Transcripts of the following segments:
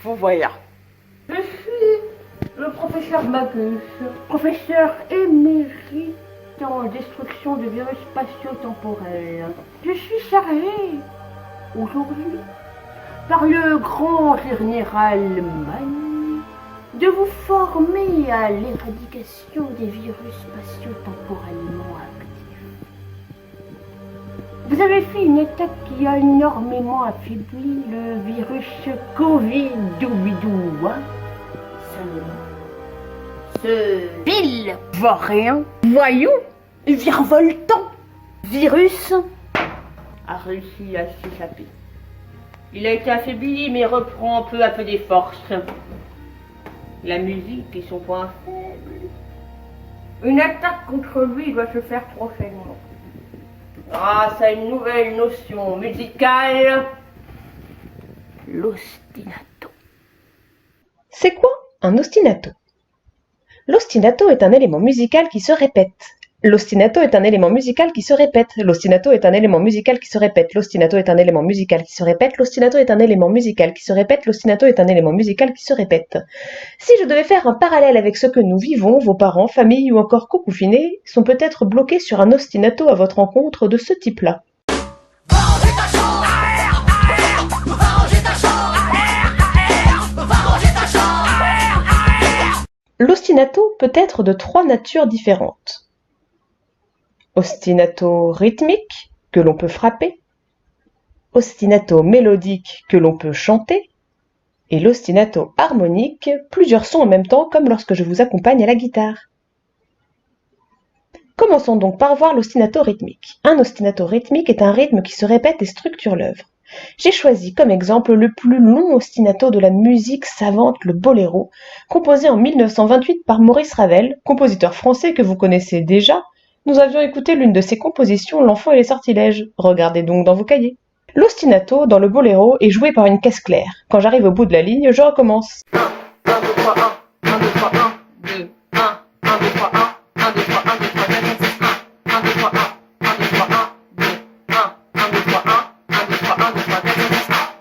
Vous voilà. Je suis le professeur Magus, professeur émérite en destruction de virus spatio-temporels. Je suis chargé aujourd'hui par le grand général Mani de vous former à l'éradication des virus spatio-temporellement actifs. Vous avez fait une attaque qui a énormément affaibli le virus Covid-doubidou, hein? Seulement, ce vil vaurien, voyou, virevoltant virus a réussi à s'échapper. Il a été affaibli mais reprend peu à peu des forces. La musique est son point faible. Une attaque contre lui doit se faire prochainement. Grâce à une nouvelle notion musicale, l'ostinato. C'est quoi un ostinato? L'ostinato est un élément musical qui se répète. L'ostinato est un élément musical qui se répète. L'ostinato est un élément musical qui se répète. L'ostinato est un élément musical qui se répète. L'ostinato est un élément musical qui se répète. L'ostinato est un élément musical qui se répète. Si je devais faire un parallèle avec ce que nous vivons, vos parents, famille ou encore cocoufinés sont peut-être bloqués sur un ostinato à votre rencontre de ce type-là. L'ostinato peut être de 3 natures différentes. Ostinato rythmique, que l'on peut frapper, ostinato mélodique, que l'on peut chanter, et l'ostinato harmonique, plusieurs sons en même temps, comme lorsque je vous accompagne à la guitare. Commençons donc par voir l'ostinato rythmique. Un ostinato rythmique est un rythme qui se répète et structure l'œuvre. J'ai choisi comme exemple le plus long ostinato de la musique savante, le boléro, composé en 1928 par Maurice Ravel, compositeur français que vous connaissez déjà. Nous avions écouté l'une de ses compositions, L'enfant et les sortilèges. Regardez donc dans vos cahiers. L'ostinato, dans le boléro, est joué par une caisse claire. Quand j'arrive au bout de la ligne, je recommence. 1, 2, 3, 1, 1, 2, 3, 1, 2, 1, 1, 2, 3, 1, 1, 2, 3, 1, 2, 3, 4, 5, 6, 1, 1, 2, 3, 1, 1, 2, 3, 1, 2, 1, 1, 2, 3, 1, 1, 2, 3, 1, 2, 3, 4, 5, 6, 1.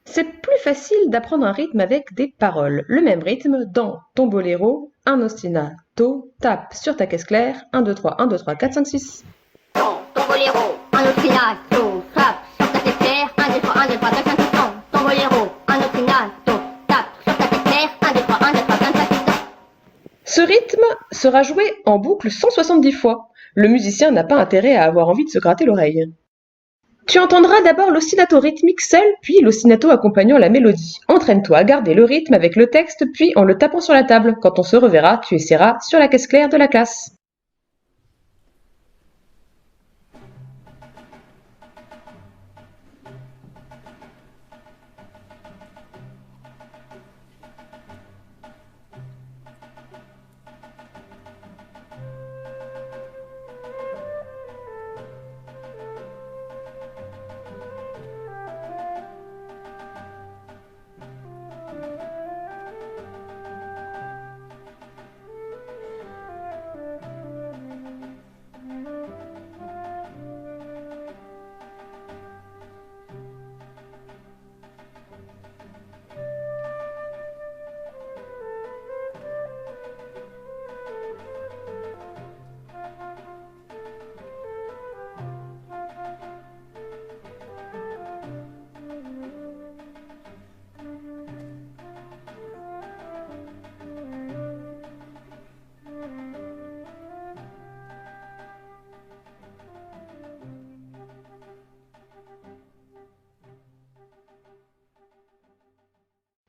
C'est plus facile d'apprendre un rythme avec des paroles. Le même rythme dans ton boléro, un ostinato, tape sur ta caisse claire, 1, 2, 3, 1, 2, 3, 4, 5, 6. Ton boléro, un ostinato, tape sur ta caisse claire, 1, 2, 3, 1, 2, 3, 4, 5, 6, ton boléro, un ostinato, tape sur ta caisse claire, 1, 2, 3, 1, 2, 3, 4, 5, 6, Ce rythme sera joué en boucle 170 fois. Le musicien n'a pas intérêt à avoir envie de se gratter l'oreille. Tu entendras d'abord l'ostinato rythmique seul, puis l'ostinato accompagnant la mélodie. Entraîne-toi à garder le rythme avec le texte, puis en le tapant sur la table. Quand on se reverra, tu essaieras sur la caisse claire de la classe.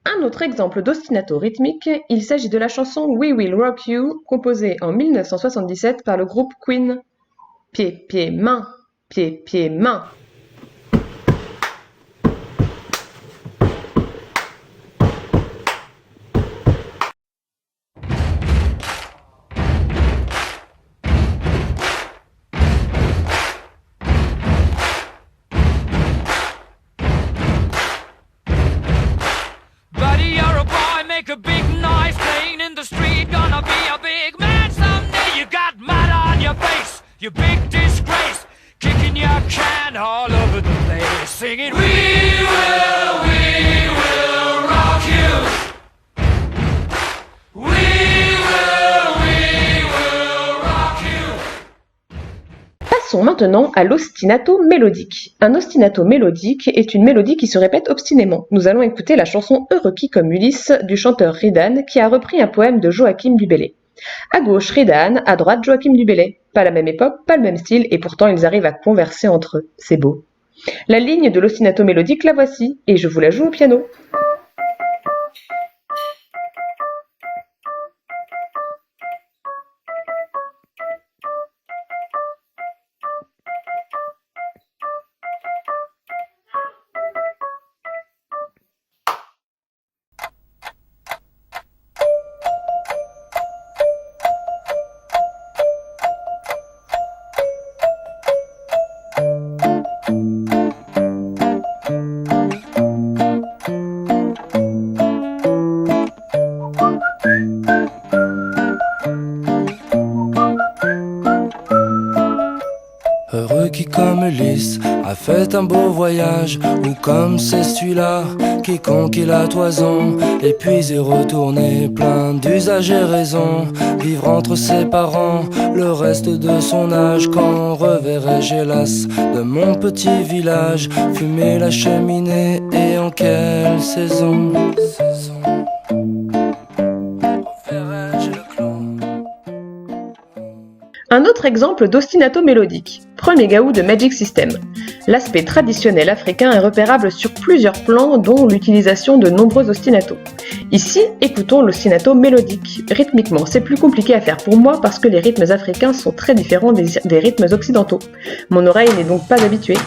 Un autre exemple d'ostinato rythmique, il s'agit de la chanson We Will Rock You, composée en 1977 par le groupe Queen. Pied, pied, main, pied, pied, main. Make a big noise playing in the street, gonna be a big man someday. You got mud on your face, you big disgrace, kicking your can all over the place, singing we will rock you. Passons maintenant à l'ostinato mélodique. Un ostinato mélodique est une mélodie qui se répète obstinément. Nous allons écouter la chanson Heureux qui comme Ulysse du chanteur Ridan qui a repris un poème de Joachim du Bellay. À gauche Ridan, à droite Joachim du Bellay. Pas la même époque, pas le même style et pourtant ils arrivent à converser entre eux. C'est beau. La ligne de l'ostinato mélodique la voici et je vous la joue au piano. Heureux qui comme Ulysse a fait un beau voyage, ou comme c'est celui-là qui conquit la toison, et puis est retourné plein d'usage et raison, vivre entre ses parents le reste de son âge. Quand reverrai-je hélas de mon petit village, fumer la cheminée et en quelle saison? Reverrai-je le clan? Un autre exemple d'ostinato mélodique. Premier gaou de Magic System. L'aspect traditionnel africain est repérable sur plusieurs plans, dont l'utilisation de nombreux ostinatos. Ici, écoutons l'ostinato mélodique. Rythmiquement, c'est plus compliqué à faire pour moi parce que les rythmes africains sont très différents des rythmes occidentaux. Mon oreille n'est donc pas habituée.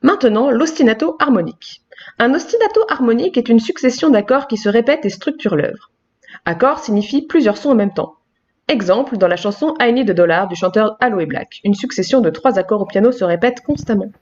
Maintenant, l'ostinato harmonique. Un ostinato harmonique est une succession d'accords qui se répètent et structurent l'œuvre. Accord signifie plusieurs sons en même temps. Exemple, dans la chanson I Need a Dollar du chanteur Aloe Blacc, une succession de 3 accords au piano se répète constamment.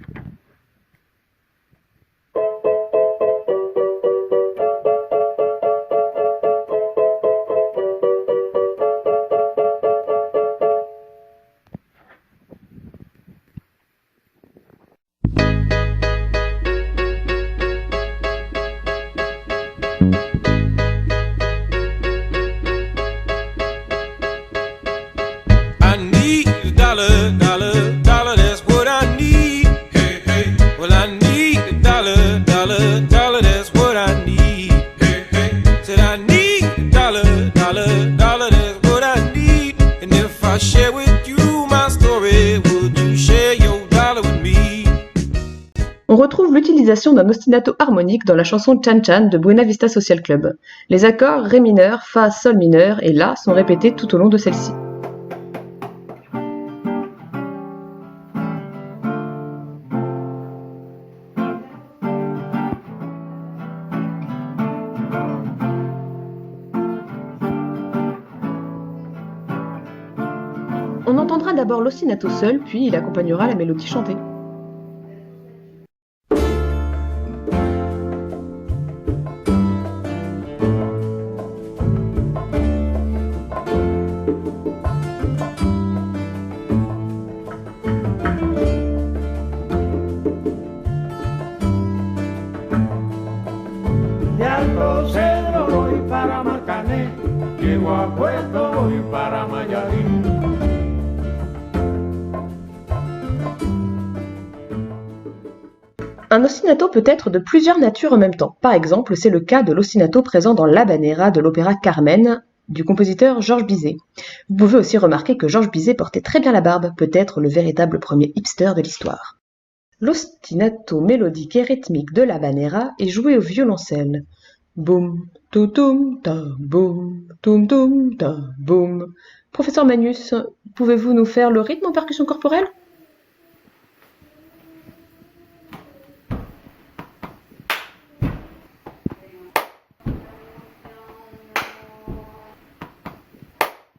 On retrouve l'utilisation d'un ostinato harmonique dans la chanson Chan Chan de Buena Vista Social Club. Les accords Ré mineur, Fa, Sol mineur et La sont répétés tout au long de celle-ci. On entendra d'abord l'ostinato seul, puis il accompagnera la mélodie chantée. De Alto Cedro voy para Marcané, llego a Puerto voy para Mayarín. Un ostinato peut être de plusieurs natures en même temps. Par exemple, c'est le cas de l'ostinato présent dans l'Habanera de l'opéra Carmen du compositeur Georges Bizet. Vous pouvez aussi remarquer que Georges Bizet portait très bien la barbe, peut-être le véritable premier hipster de l'histoire. L'ostinato mélodique et rythmique de l'Habanera est joué au violoncelle. Boum, toutoum, ta, boum, toum, toum, ta, boum. Professeur Magnus, pouvez-vous nous faire le rythme en percussion corporelle?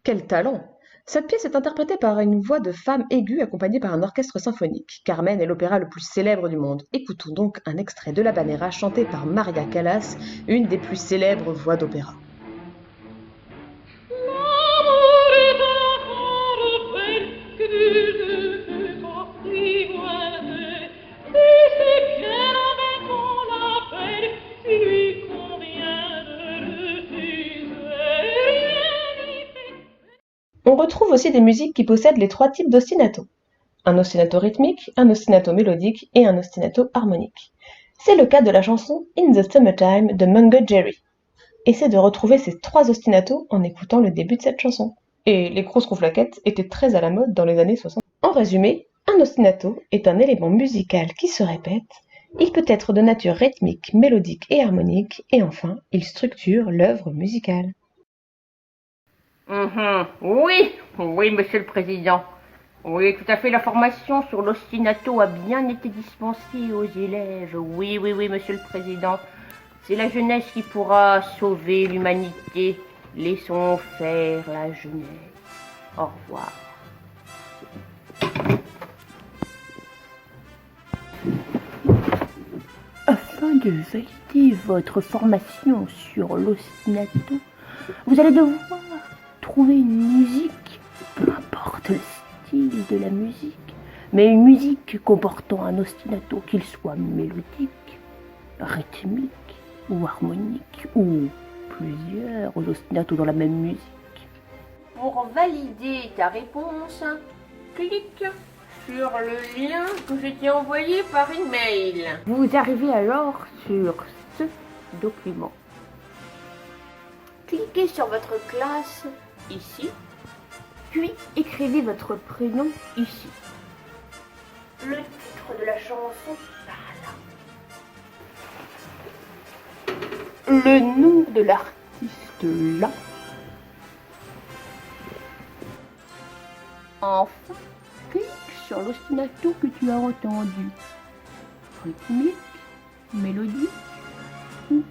Quel talent! Cette pièce est interprétée par une voix de femme aiguë accompagnée par un orchestre symphonique. Carmen est l'opéra le plus célèbre du monde. Écoutons donc un extrait de l'Habanera chanté par Maria Callas, une des plus célèbres voix d'opéra. On retrouve aussi des musiques qui possèdent les 3 types d'ostinato. Un ostinato rythmique, un ostinato mélodique et un ostinato harmonique. C'est le cas de la chanson In the Summertime de Mungo Jerry. Essaie de retrouver ces 3 ostinatos en écoutant le début de cette chanson. Et les grosses rouflaquettes étaient très à la mode dans les années 60. En résumé, un ostinato est un élément musical qui se répète. Il peut être de nature rythmique, mélodique et harmonique, et enfin, il structure l'œuvre musicale. Oui, monsieur le président. Oui, tout à fait, la formation sur l'ostinato a bien été dispensée aux élèves. Oui, monsieur le président. C'est la jeunesse qui pourra sauver l'humanité. Laissons faire la jeunesse. Au revoir. Afin de valider votre formation sur l'ostinato, vous allez devoir trouver une musique, peu importe le style de la musique, mais une musique comportant un ostinato, qu'il soit mélodique, rythmique ou harmonique, ou plusieurs ostinatos dans la même musique. Pour valider ta réponse, clique sur le lien que je t'ai envoyé par email. Vous arrivez alors sur ce document. Cliquez sur votre classe ici, puis écrivez votre prénom ici. Le titre de la chanson par là. Le nom de l'artiste là. Enfin, clique sur l'ostinato que tu as entendu. Rythmique, mélodique ou